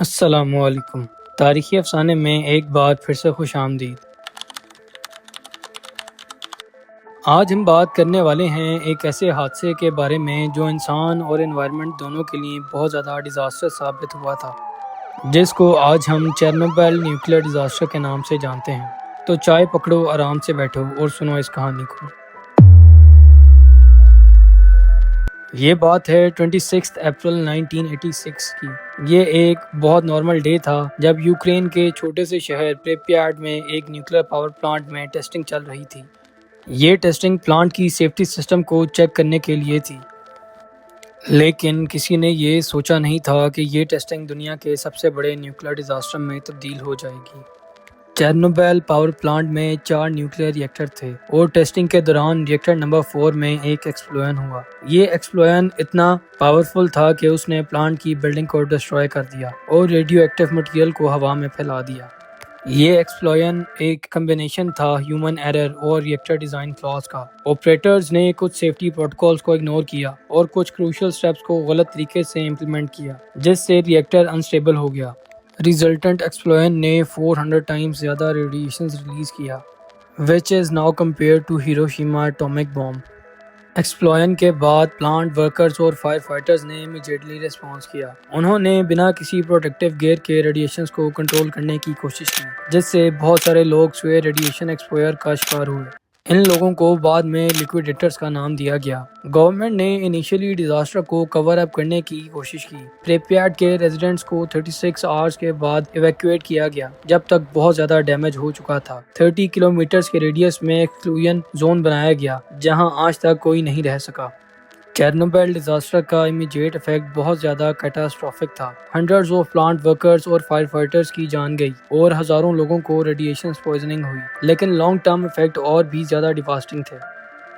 السلام علیکم۔ تاریخی افسانے میں ایک بار پھر سے خوش آمدید۔ آج ہم بات کرنے والے ہیں ایک ایسے حادثے کے بارے میں جو انسان اور انوائرمنٹ دونوں کے لیے بہت زیادہ ڈیزاسٹر ثابت ہوا تھا، جس کو آج ہم چیرنوبل نیوکلیئر ڈیزاسٹر کے نام سے جانتے ہیں۔ تو چائے پکڑو، آرام سے بیٹھو اور سنو اس کہانی کو۔ یہ بات ہے 26 اپریل 1986 کی۔ یہ ایک بہت نارمل ڈے تھا جب یوکرین کے چھوٹے سے شہر پریپیاٹ میں ایک نیوکلیئر پاور پلانٹ میں ٹیسٹنگ چل رہی تھی۔ یہ ٹیسٹنگ پلانٹ کی سیفٹی سسٹم کو چیک کرنے کے لیے تھی، لیکن کسی نے یہ سوچا نہیں تھا کہ یہ ٹیسٹنگ دنیا کے سب سے بڑے نیوکلیئر ڈیزاسٹر میں تبدیل ہو جائے گی۔ چیرنوبل پاور پلانٹ میں 4 نیوکلیئر ری ایکٹر تھے اور ٹیسٹنگ کے دوران ری ایکٹر نمبر 4 میں ایک ایکسپلوژن ہوا۔ یہ ایکسپلوژن اتنا پاورفل تھا کہ اس نے پلانٹ کی بلڈنگ کو ڈسٹروائے کر دیا اور ریڈیو ایکٹیو مٹیریل کو ہوا میں پھیلا دیا۔ یہ ایکسپلوژن ایک کمبینیشن تھا ہیومن ایرر اور ری ایکٹر ڈیزائن فلاز کا۔ آپریٹرز نے کچھ سیفٹی پروٹوکولز کو اگنور کیا اور کچھ کروشل سٹیپس کو غلط طریقے سے امپلیمنٹ کیا، جس سے ری ایکٹر انسٹیبل ہو گیا۔ ریزلٹنٹ ایکسپلوژن نے 400 ٹائمز زیادہ ریڈیشنز ریلیز کیا، which is now compared to Hiroshima atomic bomb. Explosion کے بعد پلانٹ ورکرز اور فائر فائٹرز نے امیڈیٹلی ریسپانس کیا۔ انہوں نے بنا کسی پروٹیکٹیو گیئر کے ریڈیشنز کو کنٹرول کرنے کی کوشش کی، جس سے بہت سارے لوگ سوئے ریڈیشن ایکسپوئر کا شکار ہوئے۔ ان لوگوں کو بعد میں لیکویڈیٹرز کا نام دیا گیا۔ گورنمنٹ نے انیشلی ڈیزاسٹر کو کور اپ کرنے کی کوشش کی۔ پریپیاٹ کے ریزیڈنٹس کو 36 آورز کے بعد ایویکویٹ کیا گیا جب تک بہت زیادہ ڈیمیج ہو چکا تھا۔ 30 کلومیٹرز کے ریڈیس میں ایکسکلوژن زون بنایا گیا جہاں آج تک کوئی نہیں رہ سکا۔ چیرنوبل ڈیزاسٹر کا امیڈیٹ افیکٹ بہت زیادہ کیٹاسٹرافک تھا۔ ہنڈریڈز آف پلانٹ ورکرز اور فائر فائٹرز کی جان گئی اور ہزاروں لوگوں کو ریڈیشن پوائزننگ ہوئی، لیکن لانگ ٹرم افیکٹ اور بھی زیادہ ڈیواسٹنگ تھے۔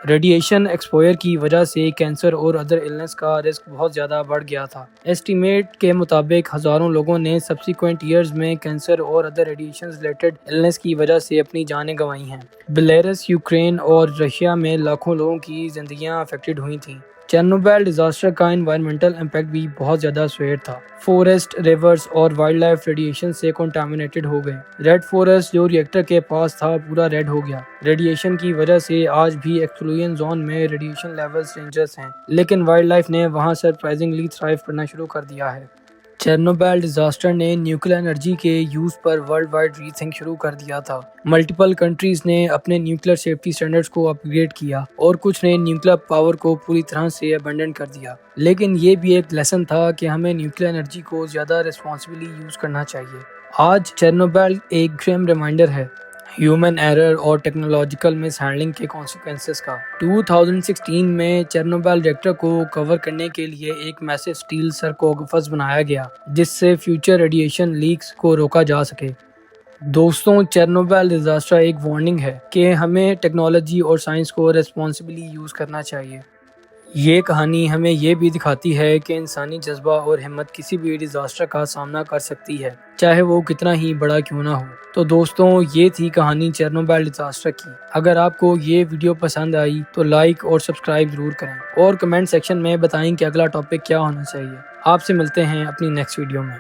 ریڈیشن ایکسپوئر کی وجہ سے کینسر اور ادر النس کا رسک بہت زیادہ بڑھ گیا تھا۔ ایسٹیمیٹ کے مطابق ہزاروں لوگوں نے سبسیکوینٹ ایئرز میں کینسر اور ادر ریڈیشن ریلیٹڈ النس کی وجہ سے اپنی جانیں گنوائی ہیں۔ بیلاروس، یوکرین اور رشیا میں لاکھوں لوگوں کی زندگیاں افیکٹڈ ہوئی تھیں۔ چیرنوبل ڈیزاسٹر کا انوائرمنٹل امپیکٹ بھی بہت زیادہ سویر تھا۔ فورسٹ، ریورز اور وائلڈ لائف ریڈیشن سے کنٹامینیٹڈ ہو گئے۔ ریڈ فورسٹ جو ری ایکٹر کے پاس تھا پورا ریڈ ہو گیا۔ ریڈیشن کی وجہ سے آج بھی ایکسکلوژن زون میں ریڈیشن لیولز ڈینجرس ہیں، لیکن وائلڈ لائف نے وہاں سرپرائزنگلی تھرائیو کرنا شروع کر دیا ہے۔ چیرنوبل ڈیزاسٹر نے نیوکلیئر انرجی کے یوز پر ورلڈ وائڈ ری تھنک شروع کر دیا تھا۔ ملٹیپل کنٹریز نے اپنے نیوکلیئر سیفٹی سٹینڈرڈز کو اپ گریڈ کیا اور کچھ نے نیوکلیئر پاور کو پوری طرح سے ابنڈن کر دیا۔ لیکن یہ بھی ایک لیسن تھا کہ ہمیں نیوکلیئر انرجی کو زیادہ ریسپانسبلی یوز کرنا چاہیے۔ آج چیرنوبل ایک گریم ریمائنڈر ہے ہیومن ایرر اور ٹیکنالوجیکل مس ہینڈلنگ کے کانسیکوینسز کا۔ 2016 میں چیرنوبل ری ایکٹر کو کور کرنے کے لیے ایک میسو سٹیل سرکوفاگس بنایا گیا جس سے فیوچر ریڈیشن لیکس کو روکا جا سکے۔ دوستوں، چیرنوبل ڈیزاسٹر ایک وارننگ ہے کہ ہمیں ٹیکنالوجی اور سائنس کو ریسپانسبلی یوز کرنا چاہیے۔ یہ کہانی ہمیں یہ بھی دکھاتی ہے کہ انسانی جذبہ اور ہمت کسی بھی ڈیزاسٹر کا سامنا کر سکتی ہے، چاہے وہ کتنا ہی بڑا کیوں نہ ہو۔ تو دوستوں، یہ تھی کہانی چیرنوبل ڈیزاسٹر کی۔ اگر آپ کو یہ ویڈیو پسند آئی تو لائک اور سبسکرائب ضرور کریں اور کمنٹ سیکشن میں بتائیں کہ اگلا ٹاپک کیا ہونا چاہیے۔ آپ سے ملتے ہیں اپنی نیکسٹ ویڈیو میں۔